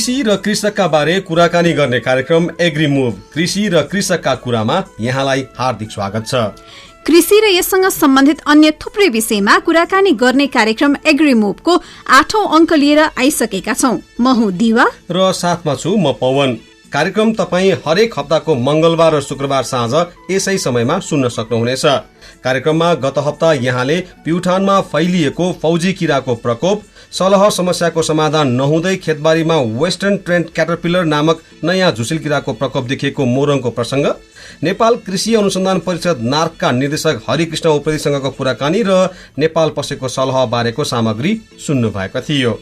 कृषि र कृषकका बारे कुराकानी गर्ने कार्यक्रम एग्री मुभ कृषि र कृषकका कुरामा यहाँलाई हार्दिक स्वागत छ। कृषि र यससँग सम्बन्धित अन्य थुप्रै विषयमा कुराकानी गर्ने कार्यक्रम एग्री मुभको 8औं अङ्क लिएर आइसकेका छौं। म हुँ दिवा र साथमा छु म पवन। कार्यक्रम तपाईँ हरेक हप्ताको मंगलबार र शुक्रबार साँझ यसै समयमा सुन्न सक्नुहुनेछ। कार्यक्रममा गत हप्ता यहाँले प्युठानमा फैलिएको फौजी किराको प्रकोप, सलह समस्याको समाधान नहुँदै खेतबारीमा वेस्टर्न ट्रेन्ट क्याटरपिलर नामक नयाँ झुसिल किराको प्रकोप देखिएको मोरङको प्रसंग, नेपाल कृषि अनुसन्धान परिषद नार्कका निर्देशक हरिकृष्ण उप्रेतीसँगको कुराकानी र नेपाल पसेको सलह बारेको सामग्री सुन्नु भएको थियो।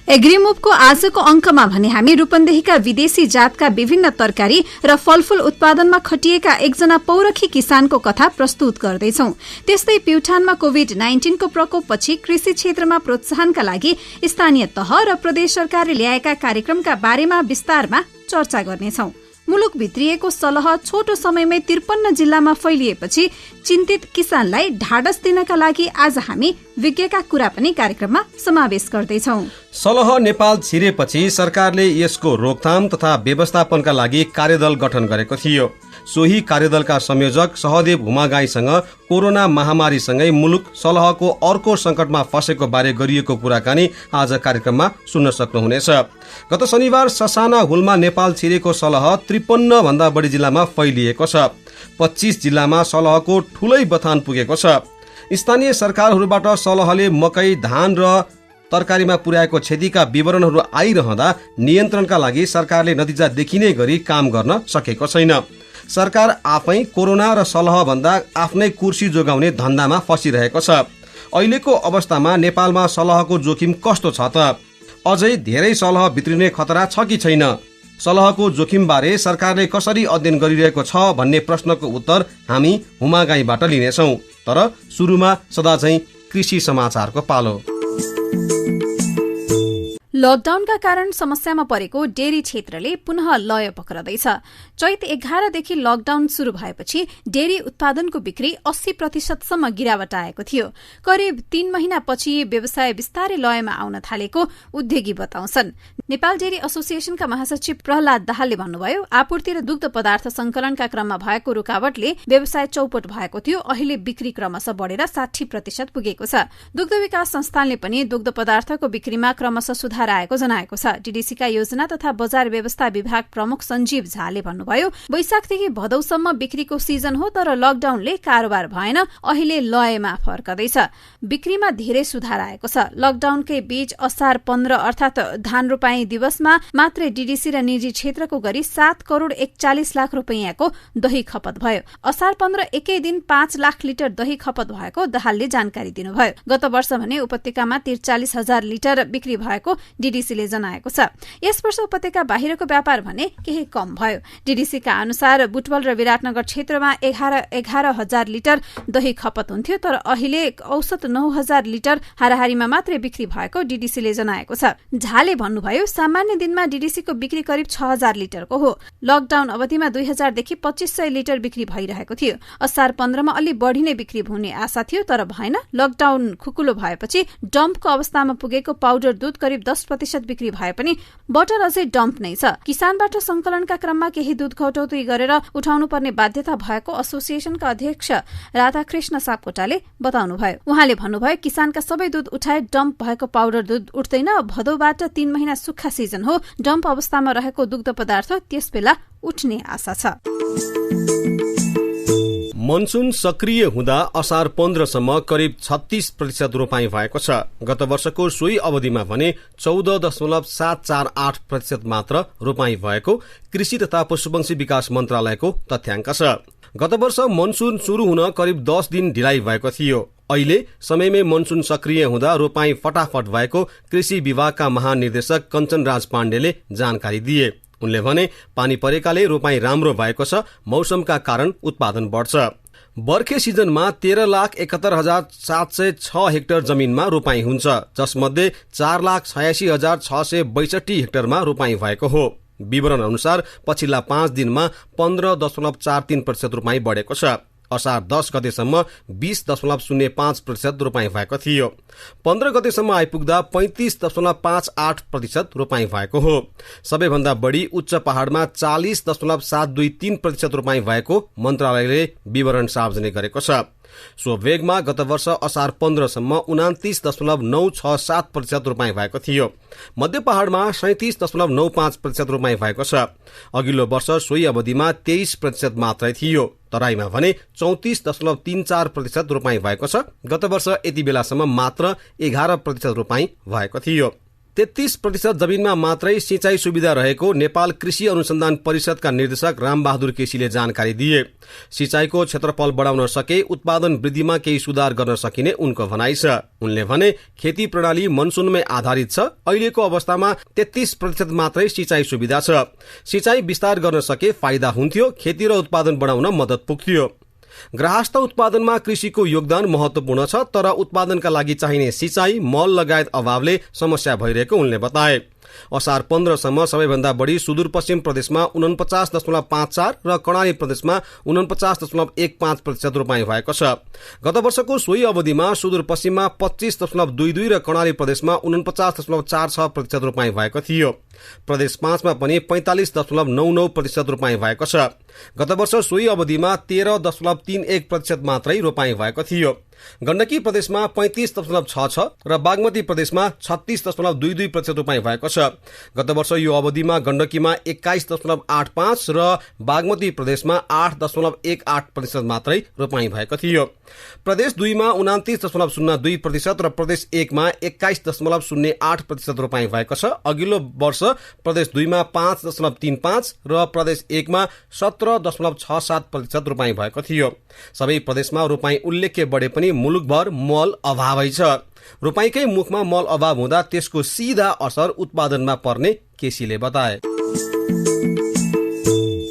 एग्रीमुभको आजको अङ्कमा भने हामी रूपन्देहीका विदेशी जातका विभिन्न तरकारी र फलफूल उत्पादनमा खटिएका एकजना पौरखी किसानको कथा प्रस्तुत गर्दैछौं। त्यस्तै प्युठानमा कोभिड-19 को प्रकोपपछि कृषि क्षेत्रमा प्रोत्साहनका लागि स्थानीय तह र प्रदेश सरकारले ल्याएका कार्यक्रमका बारेमा विस्तारमा चर्चा गर्नेछौं। मुलुक भित्रिएको सलह छोटो समयमै 53 जिल्लामा फैलिएपछि चिन्तित किसानलाई ढाडस दिनका लागि आज हामी विज्ञका कुरा पनि कार्यक्रममा समावेश गर्दैछौं। सलह नेपाल छिरेपछि सरकारले यसको रोकथाम तथा व्यवस्थापनका लागि कार्यदल गठन गरेको थियो। सोही कार्यदलका संयोजक सहदेव हुमागाईसँग कोरोना महामारीसँगै मुलुक सलहको अर्को संकटमा फसेको बारे गरिएको कुराकानी आज कार्यक्रममा सुन्न सक्नुहुनेछ। गत शनिबार ससाना हुलमा नेपाल छिरेको सलह 53 भन्दा बढी जिल्लामा फैलिएको छ। 25 जिल्लामा सलहको ठूलै बथान पुगेको छ। स्थानीय सरकारहरूबाट सलहले मकै, धान र तरकारीमा पुर्याएको क्षतिका विवरणहरू आइरहँदा नियन्त्रणका लागि सरकारले नतिजा देखिने गरी काम गर्न सकेको छैन। सरकार आफै कोरोना र सलह भन्दा आफ्नै कुर्सी जोगाउने धन्दामा फसिरहेको छ। अहिलेको अवस्थामा नेपालमा सलहको जोखिम कस्तो छ त? अझै धेरै सलह भित्रिने खतरा छ कि छैन? सलहको जोखिम बारे सरकारले कसरी अध्ययन गरिरहेको छ भन्ने प्रश्नको उत्तर हामी हुमागाईबाट लिनेछौं। तर सुरुमा सदाझैं कृषि समाचारको पालो। लकडाउनका कारण समस्यामा परेको डेरी क्षेत्रले पुनः लय पक्रदैछ। चैत 11 देखि लकडाउन शुरू भएपछि डेरी उत्पादनको बिक्री 80% सम्म गिरावट आएको थियो। करिब 3 महिनापछि व्यवसाय बिस्तारै लयमा आउन थालेको उद्योगी बताउँछन्। नेपाल डेरी एसोसिएसनका महासचिव प्रहलाद दाहालले भन्नुभयो, आपूर्ति र दुग्ध पदार्थ संकलनका क्रममा भएको रुकावटले व्यवसाय चौपट भएको थियो। अहिले बिक्री क्रमशः बढेर 60% पुगेको छ। दुग्ध विकास संस्थानले पनि दुग्ध पदार्थको बिक्रीमा क्रमशः सुधार आएको जनाएको छ। डीडीसीका योजना तथा बजार व्यवस्था विभाग प्रमुख सञ्जीव झाले भन्नुभयो, वैशाखदेखि भदौसम्म बिक्रीको सिजन हो, तर लकडाउनले कारोबार भएन, अहिले लयमा फर्कदैछ। बिक्रीमा धेरै सुधार आएको छ। लकडाउनकै बीच असार 15 अर्थात धान रोपाई दिवसमा मात्रै डीडीसी र निजी क्षेत्रको गरी 7 करोड 41 लाख रुपैयाँको दही खपत भयो। असार 15 एकै दिन 5 लाख लिटर दही खपत भएको दाहालले जानकारी दिनुभयो। गत वर्ष भने उपत्यकामा 43,000 लिटर बिक्री भएको डीडीसीले जनाएको छ। यस वर्ष उपत्यका बाहिरको व्यापार भने केही कम भयो। डीडीसीका अनुसार बुटवल र विराटनगर क्षेत्रमा 11,000 लिटर दही खपत हुन्थ्यो, तर अहिले औसत 9,000 लिटर हाराहारीमा मात्रै बिक्री भएको डीडीसीले जनाएको छ। झाले भन्नुभयो, सामान्य दिनमा डीडीसीको बिक्री करिब 6,000 लिटरको हो। लकडाउन अवधिमा 2,000 देखि 2,500 लिटर बिक्री भइरहेको थियो। असार 15 मा अलि बढी नै बिक्री हुने आशा थियो, तर भएन। लकडाउन खुकुलो भएपछि डम्पको अवस्थामा पुगेको पाउडर दूध करिब 10% बिक्री भए पनि बटर अझै डम्प नै छ। किसानबाट संकलनका क्रममा केही दूध कटौती गरेर उठाउनु पर्ने बाध्यता भएको एसोसिएसनका अध्यक्ष राधाकृष्ण सापकोटाले बताउनुभयो। उहाँले भन्नुभयो, किसानका सबै दूध उठाए डम्प भएको पाउडर दूध उठ्दैन। भदौबाट 3 महिना सुक्खा सिजन हो। डम्प अवस्थामा रहेको दुग्ध पदार्थ त्यसबेला उठ्ने आशा छ। मनसुन सक्रिय हुँदा असार 15 सम्म करिब 36% रोपाई भएको छ। गत वर्षको सोही अवधिमा भने 14.748% मात्र रोपाई भएको कृषि तथा पशुपक्षी विकास मन्त्रालयको तथ्याङ्क छ। गत वर्ष मनसुन शुरू हुन करिब 10 दिन ढिलाइ भएको थियो। अहिले समयमै मनसुन सक्रिय हुँदा रोपाई फटाफट भएको कृषि विभागका महानिर्देशक कञ्चनराज पाण्डेले जानकारी दिए। उनले भने, पानी परेकाले रोपाई राम्रो भएको छ, मौसमका कारण उत्पादन बढ्छ। बर्खे सिजनमा 13,71,706 हेक्टर जमिनमा रोपाई हुन्छ, जसमध्ये 4,86,662 हेक्टरमा रोपाई भएको हो। विवरण अनुसार पछिल्ला 5 दिनमा 15.43% रोपाई बढेको छ। असार 10 गतेसम्म 20.05% रोपाई भएको थियो। 15 गतेसम्म आइपुग्दा 35.58% रोपाई भएको हो। सबैभन्दा बढी उच्च पहाडमा 40.723% रोपाई भएको मन्त्रालयले विवरण सार्वजनिक गरेको छ। सो वेगमा गत वर्ष असार 15 सम्म 29.967% रोपाई भएको थियो। मध्य पहाडमा 37.95% रोपाई भएको छ। अघिल्लो वर्ष सोही अवधिमा 23% मात्रै थियो। तराईमा भने 34.34% रोपाई भएको छ। गत वर्ष यति बेलासम्म मात्र 11% रोपाई भएको थियो। 33% जमिनमा मात्रै सिंचाई सुविधा रहेको नेपाल कृषि अनुसन्धान परिषदका निर्देशक रामबहादुर केसीले जानकारी दिए। सिंचाईको क्षेत्रफल बढाउन सके उत्पादन वृद्धिमा केही सुधार गर्न सकिने उनको भनाइ छ। उनले भने खेती प्रणाली मनसुनमै आधारित छ। अहिलेको अवस्थामा 33% मात्रै सिंचाई सुविधा छ। सिंचाई विस्तार गर्न सके फाइदा हुन्थ्यो। खेती र उत्पादन बढाउन मद्दत पुग्थ्यो। ग्राहस्थ उत्पादनमा कृषिको योगदान महत्वपूर्ण छ, तर उत्पादनका लागि चाहिने सिंचाई मल लगायत अभावले समस्या भइरहेको उनले बताए। असार 15 सम्म सबैभन्दा बढी सुदूरपश्चिम प्रदेशमा 49.54 र कर्णाली प्रदेशमा 49.15% रोपाई भएको छ। गत वर्षको सोही अवधिमा सुदूरपश्चिममा 25.22 र कर्णाली प्रदेशमा 49.46% रोपाई भएको थियो। प्रदेश 5 मा पनि 45.99% रोपाई भएको छ। गत वर्ष सोही अवधिमा 13.31% मात्रै रोपाई भएको थियो। गण्डकी प्रदेशमा 35.66 र बागमती प्रदेशमा 36.22% रोपाई भएको छ। गत वर्ष यो अवधिमा गण्डकीमा 21.85 र बागमती प्रदेशमा 8.18% मात्रै रोपाई भएको थियो। प्रदेश 2 मा 29.02% र प्रदेश 1 मा 21.08% रोपाई भएको छ। अघिल्लो वर्ष प्रदेश 2 मा 5.35 र प्रदेश 1 मा 17.67% रोपाई भएको थियो। सबै प्रदेशमा रोपाई उल्लेख्य बढे पनि मुलुकभर मल अभावै छ। रोपाईकै मुखमा मल अभाव हुँदा त्यसको सीधा असर उत्पादनमा पर्ने केसीले बताए।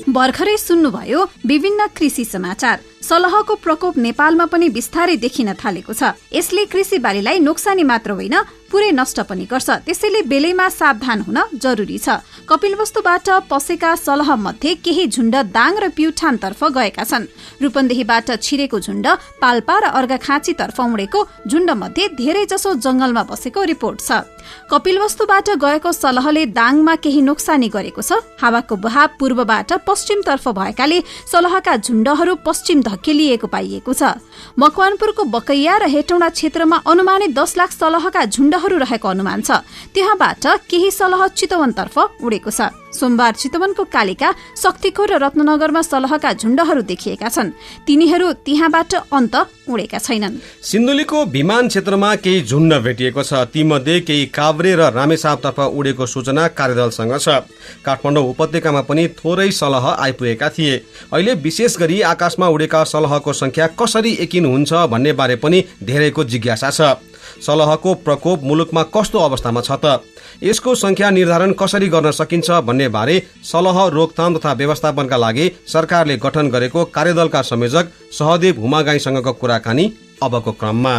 भर्खरै सुन्नुभयो विभिन्न कृषि समाचार। सलहको प्रकोप नेपालमा पनि बिस्तारै देखिन थालेको छ। यसले कृषि बालीलाई नोक्सानी मात्र होइन पुरै नष्ट पनि गर्छ। त्यसैले बेलैमा सावधान हुन जरुरी छ। कपिलवस्तुबाट पसेका सलह मध्ये केही झुण्ड दाङ र प्युठान तर्फ गएका छन्। रूपन्देहीबाट छिरेको झुण्ड पाल्पा र अर्घाखाँची तर्फ उडेको झुण्ड मध्ये धेरै जसो जंगलमा बसेको रिपोर्ट छ। कपिलवस्तुबाट गएको सलहले दाङमा केही नोक्सानी गरेको छ। हावाको बहाव पूर्वबाट पश्चिम तर्फ भएकाले सलहका झुण्डहरू पश्चिम धकेलिएको पाइएको छ। मकवानपुरको बकैया र हेटौँडा क्षेत्रमा अनुमानित 10 लाख सलहका झुण्डहरू रहेको अनुमान छ। त्यहाँबाट केही सलह चितवनतर्फ उडेको छ। सोमबार चितवनको कालिका, शक्तिखोर र रत्ननगरमा सलहका झुण्डहरू देखिएका छन्। तिनीहरू त्यहाँबाट अन्त उडेका छैनन्। सिन्धुलीको विमान क्षेत्रमा केही झुण्ड भेटिएको छ। तीमध्ये केही काभ्रे र रामेछापतर्फ उडेको सूचना कार्यदलसँग छ। काठमाडौँ उपत्यकामा पनि थोरै सलह आइपुगेका थिए। अहिले विशेष गरी आकाशमा उडेका सलहको संख्या कसरी यकिन हुन्छ भन्ने बारे पनि धेरैको जिज्ञासा छ। सलहको प्रकोप मुलुकमा कस्तो अवस्थामा छ त? यसको संख्या निर्धारण कसरी गर्न सकिन्छ भन्ने बारे सलह रोकथाम तथा व्यवस्थापनका लागि सरकारले गठन गरेको कार्यदलका संयोजक सहदेव हुमागाईसँगको कुराकानी अबको क्रममा।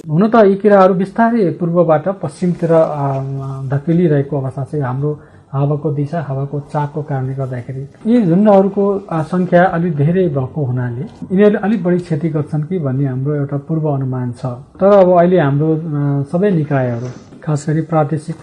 हुन त यी किराहरू बिस्तारै पूर्वबाट पश्चिमतिर धकेलिरहेको अवस्था चाहिँ हाम्रो हावाको दिशा, हावाको चापको कारणले गर्दाखेरि यी झुण्डहरूको संख्या अलिक धेरै भएको हुनाले यिनीहरूले अलिक बढी क्षति गर्छन् कि भन्ने हाम्रो एउटा पूर्व अनुमान छ। तर अब अहिले हाम्रो सबै निकायहरू, खास गरी प्रादेशिक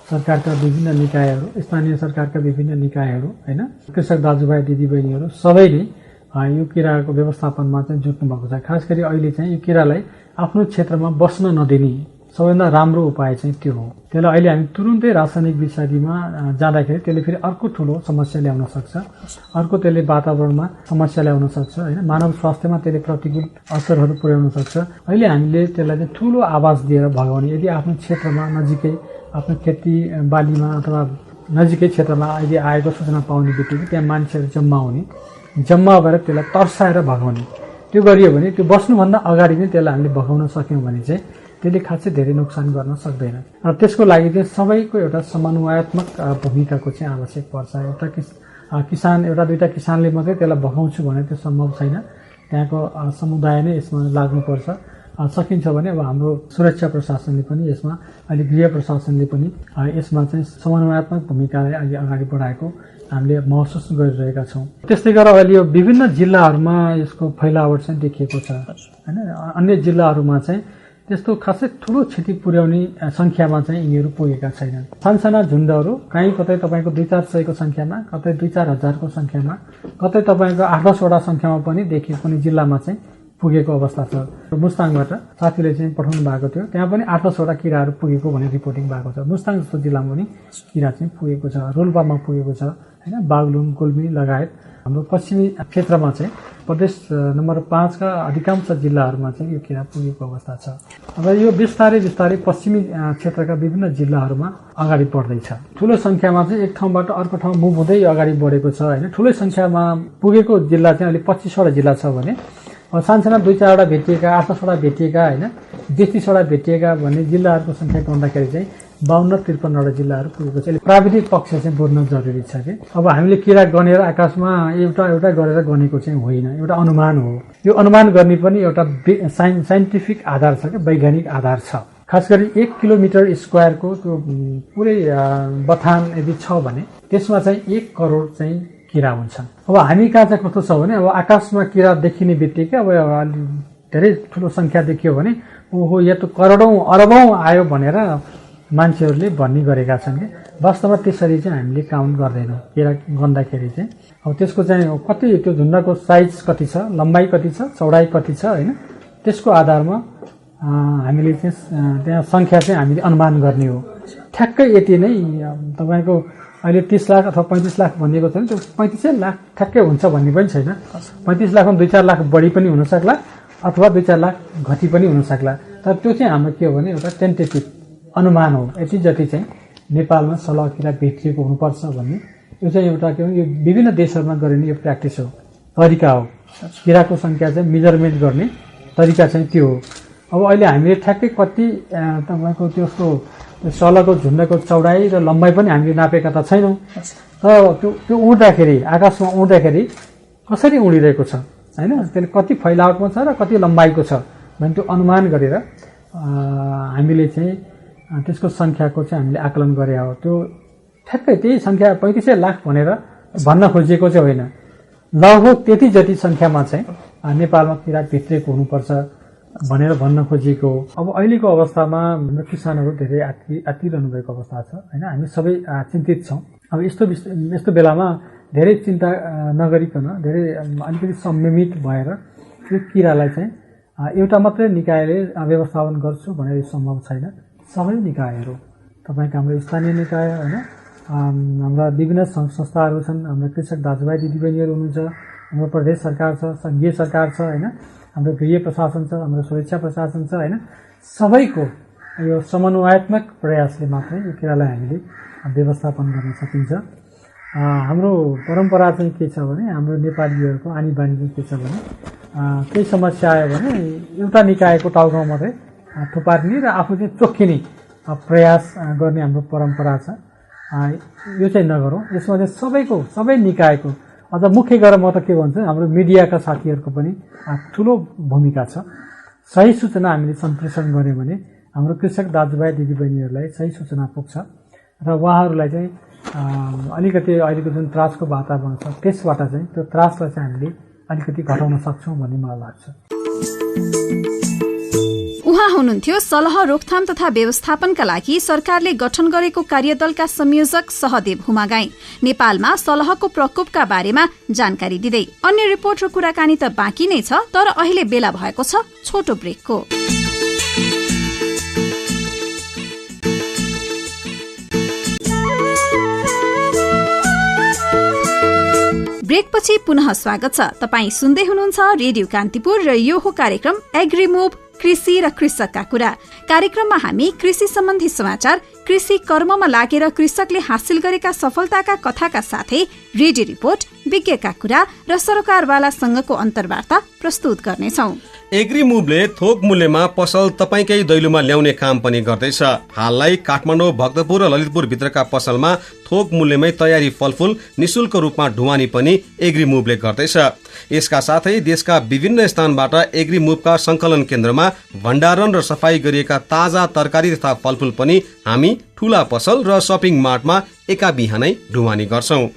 सरकारका विभिन्न निकायहरू, स्थानीय सरकारका विभिन्न निकायहरू, हैन, कृषक दाजुभाइ दिदीबहिनीहरू सबैले यो किराको व्यवस्थापनमा चाहिँ जुट्नु भएको छ। खास गरी अहिले चाहिँ यो किरालाई आफ्नो क्षेत्रमा बस्न नदिने सबैभन्दा राम्रो उपाय चाहिँ त्यो हो। त्यसलाई अहिले हामी तुरुन्तै रासायनिक विषादीमा जाँदाखेरि त्यसले फेरि अर्को ठुलो समस्या ल्याउन सक्छ। अर्को त्यसले वातावरणमा समस्या ल्याउन सक्छ, हैन, मानव स्वास्थ्यमा त्यसले प्रतिकूल असरहरू पुर्याउन सक्छ। अहिले हामीले त्यसलाई चाहिँ ठुलो आवाज दिएर भगाउने, यदि आफ्नो क्षेत्रमा नजिकै आफ्नो खेती बालीमा अथवा नजिकै क्षेत्रमा यदि आएको सूचना पाउने बित्तिकै त्यहाँ मान्छेहरू जम्मा भएर त्यसलाई तर्साएर भगाउने, त्यो गरियो भने त्यो बस्नुभन्दा अगाडि नै त्यसलाई हामीले भगाउन सक्यौँ भने चाहिँ त्यसले खासै धेरै नोक्सान गर्न सक्दैन। र त्यसको लागि चाहिँ सबैको एउटा समन्वयात्मक भूमिकाको चाहिँ आवश्यक पर्छ। एउटा दुईटा किसानले मात्रै त्यसलाई भगाउँछु भने त्यो सम्भव छैन। त्यहाँको समुदाय नै यसमा लाग्नुपर्छ। सकिन्छ भने अब हाम्रो सुरक्षा प्रशासनले पनि यसमा अहिले गृह प्रशासनले पनि यसमा चाहिँ समन्वयात्मक भूमिकालाई अहिले अगाडि बढाएको हामीले महसुस गरिरहेका छौँ। त्यस्तै गरेर अहिले यो विभिन्न जिल्लाहरूमा यसको फैलावट चाहिँ देखिएको छ हैन। अन्य जिल्लाहरूमा चाहिँ त्यस्तो खासै ठुलो क्षति पुर्याउने संख्यामा चाहिँ यिनीहरू पुगेका छैनन्। सानसाना झुण्डहरू कहीँ कतै तपाईँको 2-400 संख्यामा, कतै 2-4 हजारको संख्यामा, कतै तपाईँको 8-10 वटा संख्यामा पनि देखिएको पनि जिल्लामा चाहिँ पुगेको अवस्था छ। मुस्ताङबाट साथीले चाहिँ पठाउनु भएको थियो, त्यहाँ पनि 8-10 वटा किराहरू पुगेको भन्ने रिपोर्टिङ भएको छ। मुस्ताङ जस्तो जिल्लामा पनि किरा चाहिँ पुगेको छ, रोल्पामा पुगेको छ हैन, बागलुङ, गुल्मी लगायत हाम्रो पश्चिमी क्षेत्रमा चाहिँ प्रदेश नम्बर 5 का अधिकांश जिल्लाहरूमा चाहिँ यो किरा पुगेको अवस्था छ। अब यो बिस्तारै बिस्तारै पश्चिमी क्षेत्रका विभिन्न जिल्लाहरूमा अगाडि बढ्दैछ। ठुलो संख्यामा चाहिँ एक ठाउँबाट अर्को ठाउँ मुभ हुँदै अगाडि बढेको छ हैन। ठुलै संख्यामा पुगेको जिल्ला चाहिँ अहिले 25 वटा जिल्ला छ भने सानसाना 2-4 वटा भेटिएका, 8-10 वटा भेटिएका हैन, 20-30 वटा भेटिएका भन्ने जिल्लाहरूको संख्या गर्दाखेरि चाहिँ 52-53 वटा जिल्लाहरू पुगेको छ। प्राविधिक पक्ष चाहिँ बुझ्न जरुरी छ कि अब हामीले किरा गनेर आकाशमा एउटा गरेर गनेको चाहिँ होइन, एउटा अनुमान हो। यो अनुमान गर्ने पनि एउटा साइन्टिफिक आधार छ कि वैज्ञानिक आधार छ। खास गरी 1 किलोमिटर स्क्वायरको त्यो पुरै बथान यदि छ भने त्यसमा चाहिँ 1 करोड चाहिँ किरा हुन्छन्। अब हामी कहाँ चाहिँ कस्तो छ भने अब आकाशमा किरा देखिने बित्तिकै अब धेरै ठुलो संख्या देखियो भने ओहो यो त करोडौं अरबौं आयो भनेर मान्छेहरूले भन्ने गरेका छन् कि वास्तवमा त्यसरी चाहिँ हामीले काउन्ट गर्दैनौँ। किरा गन्दाखेरि चाहिँ अब त्यसको चाहिँ कति त्यो झुण्डको साइज कति छ, लम्बाइ कति छ, चौडाइ कति छ हैन, त्यसको आधारमा हामीले चाहिँ त्यहाँ संख्या चाहिँ हामीले अनुमान गर्ने हो। ठ्याक्कै यति नै तपाईको अहिले 30 लाख अथवा 35 लाख भनिएको छ भने त्यो 35 लाख ठ्याक्कै हुन्छ भन्ने पनि छैन। 35 लाखमा 2-4 लाख बढी पनि हुन सक्ला अथवा 2-4 लाख घटी पनि हुन सक्ला। तर त्यो चाहिँ हाम्रो के हो भने एउटा टेन्टेटिभ अनुमान हो। यति जति चाहिँ नेपालमा सलह किरा भेटिएको हुनुपर्छ भन्ने यो चाहिँ एउटा के भने यो विभिन्न देशहरूमा गरिने यो प्र्याक्टिस हो, तरिका हो। किराको संख्या चाहिँ मेजरमेन्ट गर्ने तरिका चाहिँ त्यो हो। अब अहिले हामीले ठ्याक्कै कति तपाईको त्यसको सलहको झुण्डको चौडाइ र लम्बाइ पनि हामीले नापेका त छैनौँ। तर त्यो उड्दाखेरि आकाशमा उड्दाखेरि कसरी उडिरहेको छ हैन, त्यसले कति फैलावटमा छ र कति लम्बाइको छ भने त्यो अनुमान गरेर हामीले चाहिँ त्यसको संख्याको चाहिँ हामीले आकलन गरे हो। त्यो ठ्याक्कै त्यही संख्या 35 लाख भनेर भन्न खोजिएको चाहिँ होइन, लगभग त्यति जति संख्यामा चाहिँ नेपालमा किरा भित्रिएको हुनुपर्छ भनेर भन्न खोजिएको हो। अब अहिलेको अवस्थामा हाम्रो किसानहरू धेरै आत्तिरहनु भएको अवस्था छ हैन। हामी सबै चिन्तित छौँ। अब यस्तो बेलामा धेरै चिन्ता नगरिकन धेरै अलिकति संयमित भएर यो किरालाई चाहिँ एउटा मात्रै निकायले व्यवस्थापन गर्छु भनेर सम्भव छैन। सबै निकायहरू तपाईको हाम्रो स्थानीय निकाय हैन, हाम्रा विभिन्न संस्थाहरू छन्, हाम्रो कृषक दाजुभाइ दिदीबहिनीहरू हुनुहुन्छ, हाम्रो प्रदेश सरकार छ, संघीय सरकार छ हैन, हाम्रो गृह प्रशासन छ, हाम्रो सुरक्षा प्रशासन छ हैन। सबैको यो समन्वयात्मक प्रयासले मात्रै यो किरालाई हामीले व्यवस्थापन गर्न सकिन्छ। हाम्रो परम्परा चाहिँ के छ भने हाम्रो नेपालीहरूको आनी बानी चाहिँ के छ भने केही समस्या आयो भने एउटा निकायको टाउकोमा मात्रै थुपार्ने र आफू चाहिँ चोखिने प्रयास गर्ने हाम्रो परम्परा छ। यो चाहिँ नगरौँ। यसमा चाहिँ सबै निकायको अझ मुख्य गरेर म त के भन्छु, हाम्रो मिडियाका साथीहरूको पनि ठुलो भूमिका छ। सही सूचना हामीले सम्प्रेषण गर्यौँ भने हाम्रो कृषक दाजुभाइ दिदीबहिनीहरूलाई सही सूचना पुग्छ र उहाँहरूलाई चाहिँ अलिकति अहिलेको जुन त्रासको वातावरण छ त्यसबाट चाहिँ त्यो त्रासलाई चाहिँ हामीले अलिकति घटाउन सक्छौँ भन्ने मलाई लाग्छ। उहाँ हुनुहुन्थ्यो सलह रोकथाम तथा व्यवस्थापनका लागि सरकारले गठन गरेको कार्यदलका संयोजक सहदेव हुमागाई नेपालमा सलहको प्रकोपका बारेमा जानकारी दिँदै। अन्य रिपोर्ट र कुराकानी त बाँकी नै छ, तर अहिले बेला भएको छ छोटो ब्रेकको। ब्रेकपछि पुनः स्वागत छ। तपाईँ सुन्दै हुनुहुन्छ रेडियो कान्तिपुर र यो हो कार्यक्रम एग्रीमुभ, कृषि र कृषकका कुरा। कार्यक्रममा हामी कृषि सम्बन्धी समाचार, कृषि कर्ममा लागेर कृषकले हासिल गरेका सफलताका कथाका साथै रेडियो रिपोर्ट, विज्ञका कुरा र सरोकारवालासँगको अन्तर्वार्ता प्रस्तुत गर्नेछौं। एग्री मुभले थोक मूल्यमा पसल तपाईकै दैलोमा ल्याउने काम पनि गर्दैछ। हाललाई काठमाडौँ, भक्तपुर र ललितपुर भित्रका पसलमा थोक मूल्यमै तयारी फलफूल निशुल्क रूपमा ढुवानी पनि एग्री मुभले गर्दैछ। यसका साथै देशका विभिन्न स्थानबाट एग्री मुभका संकलन केन्द्रमा भण्डारण र सफाई गरिएका ताजा तरकारी तथा फलफूल पनि हामी ठूला पसल र शपिङ मार्टमा एका बिहानै ढुवानी गर्छौं।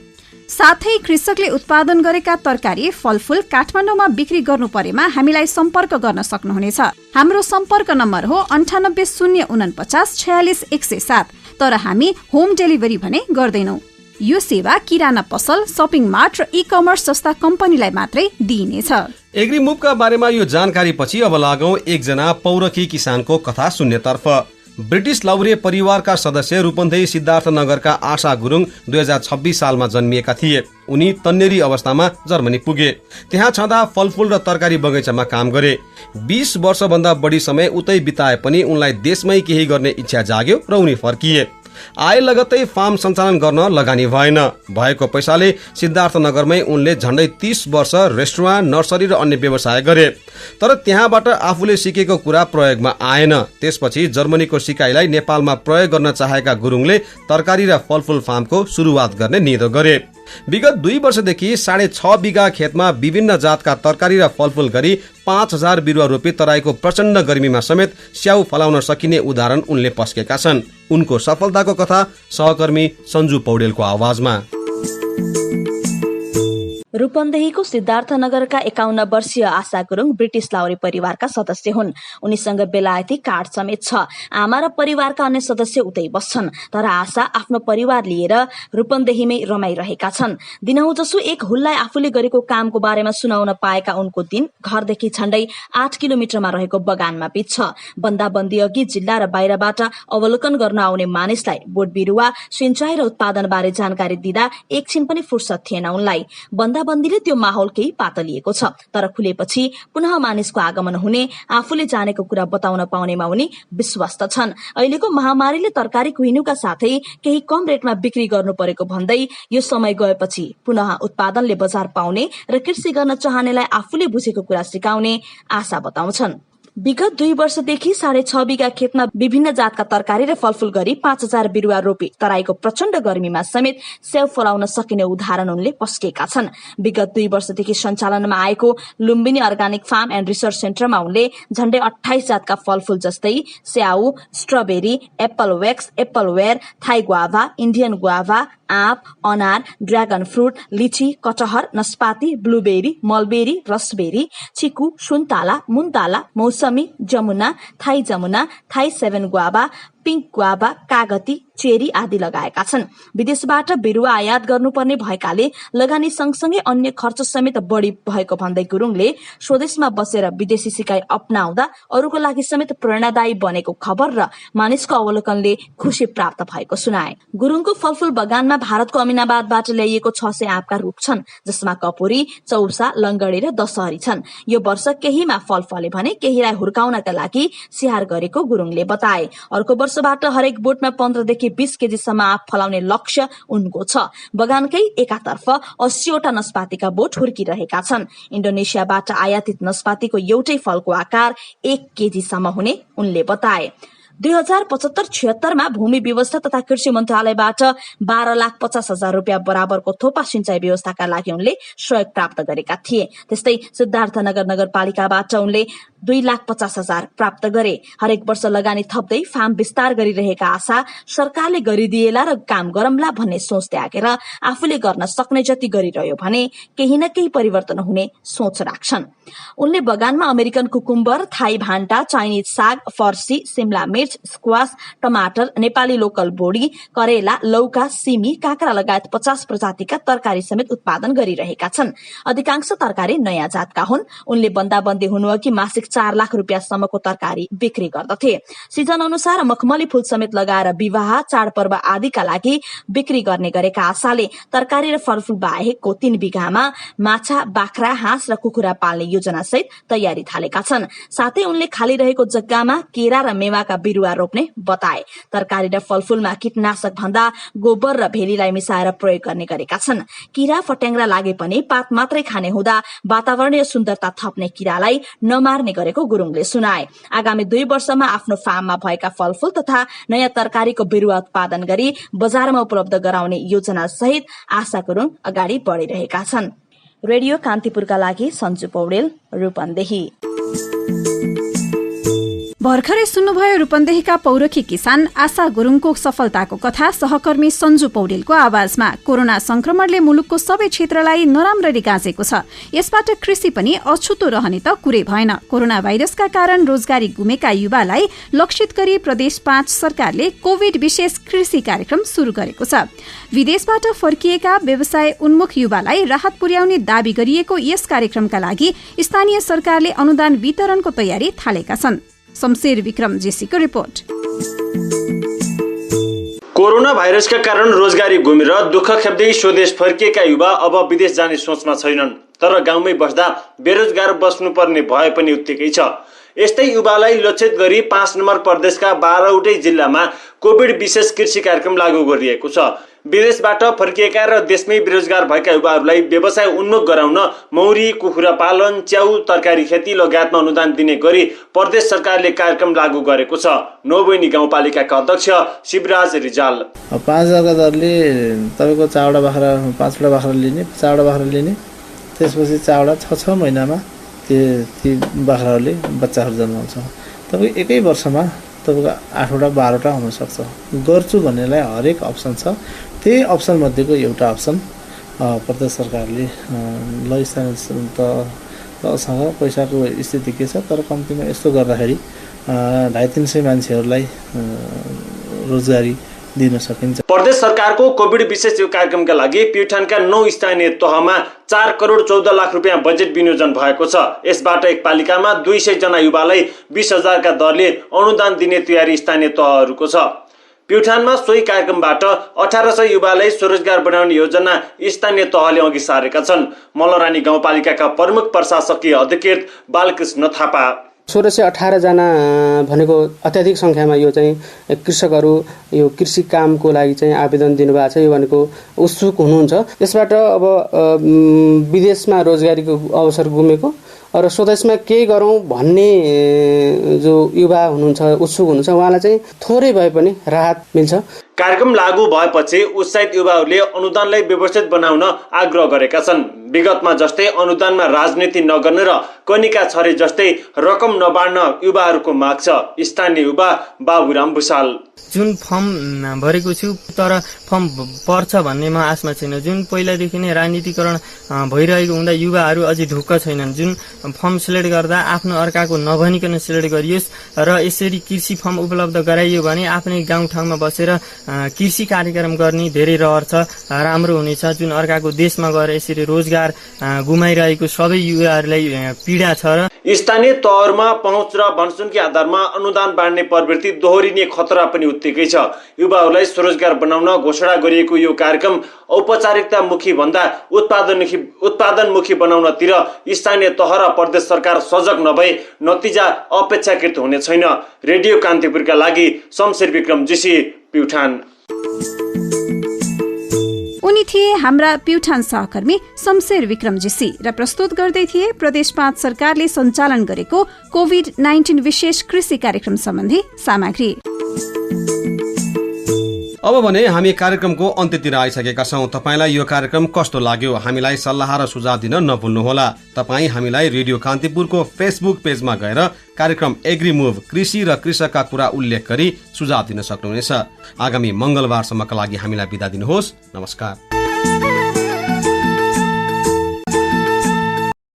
साथै कृषकले उत्पादन गरेका तरकारी फलफूल काठमाडौँमा बिक्री गर्नु परेमा हामीलाई सम्पर्क गर्न सक्नुहुनेछ। हाम्रो सम्पर्क नम्बर हो 98 049 46 107। तर हामी होम डेलिभरी भने गर्दैनौ। यो सेवा किराना पसल, शपिङ मार्ट र ई कमर्स जस्ता कम्पनीलाई मात्रै दिइनेछ। एग्री मुभका बारेमा यो जानकारी पछि अब लागौं एकजना पौरखी किसानको कथा सुन्नेतर्फ। ब्रिटिश लाउरे परिवारका सदस्य रूपन्देही सिद्धार्थनगरका आशा गुरुङ 2026 सालमा जन्मिएका थिए। उनी तन्नेरी अवस्थामा जर्मनी पुगे। त्यहाँ छँदा फलफूल र तरकारी बगैँचामा काम गरे। 20 वर्षभन्दा बढी समय उतै बिताए पनि उनलाई देशमै केही गर्ने इच्छा जाग्यो र उनी फर्किए। आए लगत्तै फार्म सञ्चालन गर्न लगानी भएन। भएको पैसाले सिद्धार्थनगरमै उनले झण्डै 30 वर्ष रेस्टुरेन्ट, नर्सरी र अन्य व्यवसाय गरे। तर त्यहाँबाट आफूले सिकेको कुरा प्रयोगमा आएन। त्यसपछि जर्मनीको सिकाइलाई नेपालमा प्रयोग गर्न चाहेका गुरुङले तरकारी र फलफूल फार्मको सुरुवात गर्ने निधो गरे। विगत 2 वर्षदेखि 6.5 बिघा खेतमा विभिन्न जातका तरकारी र फलफूल गरी 5000 बिरुवा रोपी तराईको प्रचण्ड गर्मीमा समेत स्याउ फलाउन सकिने उदाहरण उनले पस्केका छन्। उनको सफलताको कथा सहकर्मी सञ्जु पौडेलको आवाजमा। रूपन्देहीको सिद्धार्थनगरका 51 वर्षीय आशा गुरुङ ब्रिटिश लाउरे परिवारका सदस्य हुन्। उनीसँग बेलायती कार्ड समेत छ। आमा र परिवारका अन्य सदस्य उतै बस्छन्। तर आशा आफ्नो परिवार लिएर रूपन्देहीमै रमाइरहेका छन्। दिनहुँ जसो एक हुल्लाई आफूले गरेको कामको बारेमा सुनाउन पाएका उनको दिन घरदेखि झण्डै 8 किलोमिटरमा रहेको बगानमा बित्छ। बन्दाबन्दी अघि जिल्ला र बाहिरबाट अवलोकन गर्न आउने मानिसलाई बोट बिरुवा, सिंचाई र उत्पादन बारे जानकारी दिँदा एकछिन पनि फुर्सद थिएन उनलाई। बन्दीले त्यो माहौल केही पातलिएको छ। तर खुलेपछि पुनः मानिसको आगमन हुने, आफूले जानेको कुरा बताउन पाउनेमा उनी विश्वस्त छन्। अहिलेको महामारीले तरकारी कुहिनुका साथै केही कम रेटमा बिक्री गर्नु परेको भन्दै यो समय गएपछि पुनः उत्पादनले बजार पाउने र कृषि गर्न चाहनेलाई आफूले बुझेको कुरा सिकाउने आशा बताउँछन्। विगत 2 वर्षदेखि 6.5 बिघा खेतमा विभिन्न जातका तरकारी र फलफूल गरी 5000 बिरुवा रोपी तराईको प्रचण्ड गर्मीमा समेत स्याउ फलाउन सकिने उदाहरण उनले पस्केका छन्। विगत 2 वर्षदेखि सञ्चालनमा आएको Lumbini organic farm and research सेन्टरमा उनले झण्डै 28 जातका फलफूल जस्तै स्याउ, स्ट्रबेरी, एप्पल वेक्स, एप्पल वेयर, थाई गुआभा, इन्डियन गुआभा, आँप, अनार, ड्रागन फ्रुट, लिची, कटहर, नस्पाती, ब्लुबेरी, मलबेरी, रसबेरी, चिकु, सुन्तला, मुन्ताला, मौसमी, जमुना, थाई 7 गुआभा, पिङ्क गुआभा, कागती, चेरी आदि लगाएका छन्। विदेशबाट बिरुवा आयात गर्नुपर्ने भएकाले लगानी सँगसँगै अन्य खर्च समेत बढी भएको भन्दै गुरुङले स्वदेशमा बसेर विदेशी सिकाइ अपनाउँदा अरूको लागि समेत प्रेरणादायी बनेको खबर र मानिसको अवलोकनले खुशी प्राप्त भएको सुनाए। गुरुङको फलफूल बगानमा भारतको अमिनाबादबाट ल्याइएको 600 आँपका रुख छन्, जसमा कपुरी, चौसा, लङ्गडे र दशहरी छन्। यो वर्ष केहीमा फल फले भने केहीलाई हुर्काउनका लागि स्याहार गरेको गुरुङले बताए। अर्को वर्षबाट हरेक बोटमा 15 देखि 20 केजीसम्म आँप फलाउने लक्ष्य उनको छ। बगानकै एकातर्फ 80वटा नस्पातीका बोट हुर्किरहेका छन्। इन्डोनेसियाबाट आयातित नस्पातीको एउटै फलको आकार 1 केजीसम्म हुने उनले बताए। 2075-76 मा भूमि व्यवस्था तथा कृषि मन्त्रालयबाट 12,50,000 रुपियाँ बराबरको थोपा सिंचाई व्यवस्थाका लागि उनले सहयोग प्राप्त गरेका थिए। त्यस्तै सिद्धार्थनगर नगरपालिकाबाट उनले 2,50,000 प्राप्त गरे। हरेक वर्ष लगानी थप्दै फार्म विस्तार गरिरहेका आशा सरकारले गरिदिएला र काम गरौँला भन्ने सोच त्यागेर आफूले गर्न सक्ने जति गरिरह्यो भने केही न केही परिवर्तन हुने सोच राख्छन्। उनले बगानमा अमेरिकन कुकुम्बर, थाई भान्टा, चाइनिज साग, फर्सी, सिमला मिर्च, स्क्वास, टमाटर, नेपाली लोकल बोडी, करेला, लौका, सिमी, काँक्रा लगायत 50 प्रजातिका तरकारी समेत उत्पादन गरिरहेका छन्। अधिकांश तरकारी नयाँ जातका हुन्। उनले बन्दाबन्दी हुनुअघि मासिक 4 लाख रुपियाँसम्मको तरकारी बिक्री गर्दथे। सिजन अनुसार मखमली फूल समेत लगाएर विवाह, चाडपर्व आदिका लागि बिक्री गर्ने गरेका आशाले तरकारी र फलफूल बाहेकको 3 बिघामा माछा, बाख्रा, हाँस र कुखुरा पाल्ने योजना सहित तयारी थालेका छन्। साथै उनले खाली रहेको जग्गामा केरा र मेवाका बिरुवा रोप्ने बताए। तरकारी र फलफूलमा कीटनाशक भन्दा गोबर र भेलीलाई मिसाएर प्रयोग गर्ने गरेका छन्। किरा फट्याङ्ग्रा लागे पनि पात मात्रै खाने हुँदा वातावरणीय सुन्दरता थप्ने किरालाई नमार्ने गरेको गुरुङले सुनाए। आगामी 2 वर्षमा आफ्नो फार्ममा भएका फलफूल तथा नयाँ तरकारीको बिरुवा उत्पादन गरी बजारमा उपलब्ध गराउने योजना सहित आशा गुरुङ अगाडि बढिरहेका छन्। रेडियो कान्तिपुरका लागि सञ्जु पौडेल, रूपन्देही। भर्खरै सुन्नुभयो रूपन्देहीका पौरखी किसान आशा गुरुङको सफलताको कथा सहकर्मी सञ्जु पौडेलको आवाजमा। कोरोना संक्रमणले मुलुकको सबै क्षेत्रलाई नराम्ररी गाँजेको छ। यसबाट कृषि पनि अछुतो रहने त कुरै भएन। कोरोना भाइरसका कारण रोजगारी गुमेका युवालाई लक्षित गरी प्रदेश 5 सरकारले कोविड विशेष कृषि कार्यक्रम शुरू गरेको छ। विदेशबाट फर्किएका व्यवसाय उन्मुख युवालाई राहत पुर्याउने दावी गरिएको यस कार्यक्रमका लागि स्थानीय सरकारले अनुदान वितरणको तयारी थालेका छन्। शमशेर विक्रम जेसीको रिपोर्ट। कोरोना भाइरसका कारण रोजगारी गुमेर दुःख खेप्दै स्वदेश फर्किएका युवा अब विदेश जाने सोचमा छैनन्। तर गाउँमै बस्दा बेरोजगार बस्नुपर्ने भए पनि उत्तिकै छ। यस्तै युवालाई लक्षित गरी 5 नम्बर प्रदेशका 12वटै जिल्लामा कोभिड विशेष कृषि कार्यक्रम लागू गरिएको छ। विदेशबाट फर्किएका र देशमै बेरोजगार भएका युवाहरूलाई व्यवसाय उन्मुख गराउन मौरी, कुखुरा पालन, च्याउ, तरकारी खेती लगायतमा अनुदान दिने गरी प्रदेश सरकारले कार्यक्रम लागू गरेको छ। नौबैनी गाउँपालिकाका अध्यक्ष शिवराज रिजाल 5,000 दरले तपाईँको चावडा बाख्रा 5वटा बाख्रा लिने, चावडा बाख्रा लिने, त्यसपछि चावडा 6 महिनामा ती बाख्राहरूले बच्चाहरू जन्माउँछ। तपाईँको एकै वर्षमा तपाईँको 8वटा 12वटा हुनसक्छ। गर्छु भन्नेलाई हरेक अप्सन छ। त्यही अप्सन मध्येको एउटा अप्सन प्रदेश सरकारले ल स्थानीय तहसँग पैसाको स्थिति के छ, तर कम्तीमा यस्तो गर्दाखेरि 250-300 मान्छेहरूलाई रोजगारी दिन सकिन्छ। प्रदेश सरकारको कोभिड विशेष कार्यक्रमका लागि प्युठानका 9 स्थानीय तहमा 4 करोड 14 लाख रुपियाँ बजेट विनियोजन भएको छ। यसबाट एक पालिकामा 200 जना युवालाई 20,000 का दरले अनुदान दिने तयारी स्थानीय तहहरूको छ। प्युठानमा सोही कार्यक्रमबाट 1800 युवालाई स्वरोजगार बनाउने योजना स्थानीय तहले अघि सारेका छन्। मलरानी गाउँपालिकाका प्रमुख प्रशासकीय अधिकृत बालकृष्ण थापा 1618 जना भनेको अत्याधिक संख्यामा यो चाहिँ कृषकहरू यो कृषि कामको लागि चाहिँ आवेदन दिनुभएको छ। यो भनेको उत्सुक हुनुहुन्छ। यसबाट अब विदेशमा रोजगारीको अवसर गुमेको र स्वदेशमा के गरौँ भन्ने जो युवा हुनुहुन्छ, उत्सुक हुनुहुन्छ, उहाँलाई चाहिँ थोरै भए पनि राहत मिल्छ। कार्यक्रम लागू भएपछि उत्साहित युवाहरूले अनुदानलाई व्यवस्थित बनाउन आग्रह गरेका छन्। विगतमा जस्तै अनुदानमा राजनीति नगर्ने र कनिका छरे जस्तै रकम नबाड्न युवाहरूको माग छ। स्थानीय युवा बाबुराम भुसाल जुन फर्म भरेको छु तर फर्म पर्छ भन्ने म आशमा छैन। जुन पहिलादेखि नै राजनीतिकरण भइरहेको हुँदा युवाहरू अझै ढुक्क छैनन्। जुन फर्म सिलेक्ट गर्दा आफ्नो अर्काको नभनिकन सिलेक्ट गरियोस् र यसरी कृषि फर्म उपलब्ध गराइयो भने आफ्नै गाउँठाउँमा बसेर कृषि कार्यक्रम गर्ने धेरै रहर छ, राम्रो हुनेछ। जुन अर्काको देशमा गएर यसरी रोजगार गुमाइरहेको सबै युवाहरूलाई पीडा छ। र स्थानीय तहहरूमा पहुँच र भन्सुनकी आधारमा अनुदान बाँड्ने प्रवृत्ति दोहोरिने खतरा पनि उत्तिकै छ। युवाहरूलाई स्वरोजगार बनाउन घोषणा गरिएको यो कार्यक्रम औपचारिकतामुखी भन्दा उत्पादनमुखी बनाउनतिर स्थानीय तह र प्रदेश सरकार सजग नभए नतिजा अपेक्षाकृत हुने छैन। रेडियो कान्तिपुरका लागि शमशेर विक्रम जेसी, प्युठान। उनी थिए हाम्रा प्युठान सहकर्मी शमशेर विक्रम जेसी र प्रस्तुत गर्दै थिए प्रदेश 5 सरकारले सञ्चालन गरेको कोभिड-19 विशेष कृषि कार्यक्रम सम्बन्धी सामग्री। अब भने हामी कार्यक्रमको अन्त्यतिर आइसकेका छौं। तपाईलाई यो कार्यक्रम कस्तो लाग्यो हामीलाई सल्लाह र सुझाव दिन नभुल्नुहोला। तपाई हामीलाई रेडियो कान्तिपुरको फेसबुक पेजमा गएर कार्यक्रम एग्री मुभ कृषि र कृषकका कुरा उल्लेख गरी सुझाव दिन सक्नुहुनेछ। आगामी मंगलबारसम्मका लागि हामीलाई बिदा दिनुहोस्। नमस्कार।